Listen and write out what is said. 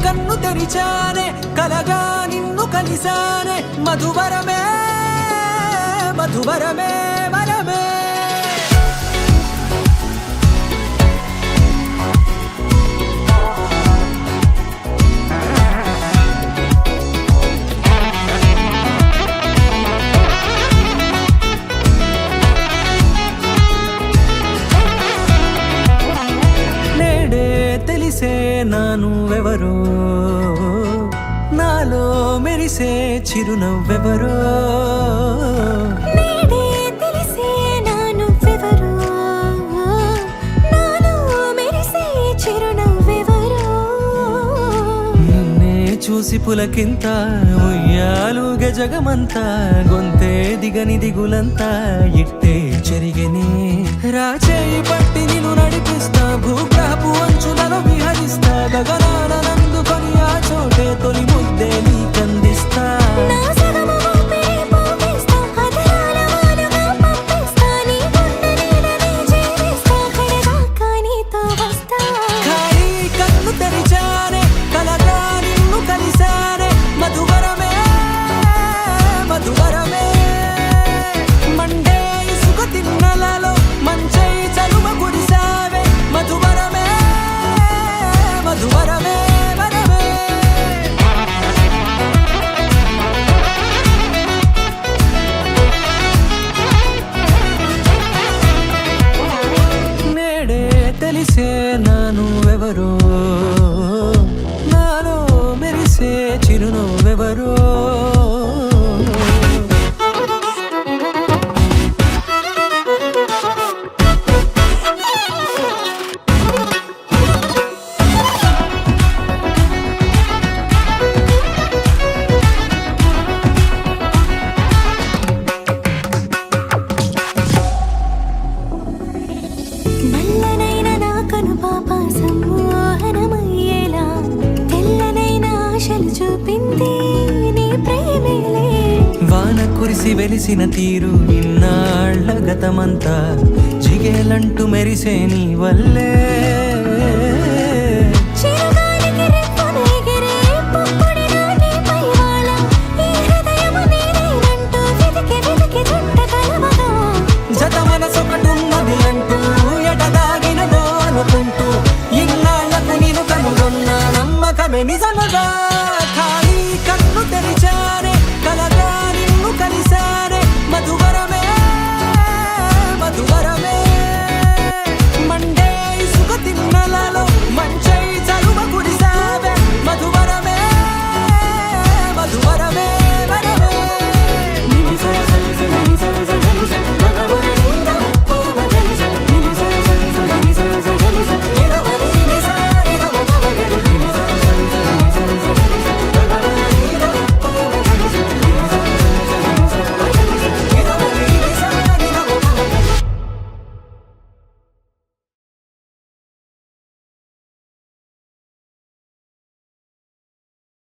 కన్ను తెరిచానే కలగా నిన్ను కలిసానే మధువరమే మధువరమే వరమే నానువెవరో నాలో మెరిసే చిరునవ్వెవరో నేడే తెలిసే నానువెవరో నాలో మెరిసే చిరునవ్వెవరో నిన్నే చూసి పులకింత ఉయ్యాలుగ జగమంతా గొంతే దిగని దిగులంతా ఇట్టే చెరిగనే రాచేయి పట్టి నిన్ను నడిపిస్తా భూగ్రహపు అంచులలో విహరిస్తా గగనాన నందుకొని ఆ చోటే తొలి ముద్దే నీకందిస్తా నా సగము ఊపిరి పోగిస్తా హృదయాల వానగా పంపిస్తా నీ గుండె నీడనే జీవిస్తా కడదాకా నీతో వస్తా ఖాళీ కన్ను తెరిచానే కలగా నిన్ను కలిసానే మధువరమే మధువరమే మండే ఇసుక తిన్నలలో మంచై చలువ కురిసావే మధువరమే మధువరమే వరమే నేడే తెలిసే నానువెవరో నాలో మెరిసే చిరునవ్వెవరో నల్లనైన నా కనుపాప సమ్మోహనమయ్యేలా తెల్లనైన ఆశలు చూపింది నీ ప్రేమేలే వాన కురిసి వెలిసిన తీరు ఇన్నాళ్ల గతమంతా జిగేలంటూ మెరిసే నీ వల్లే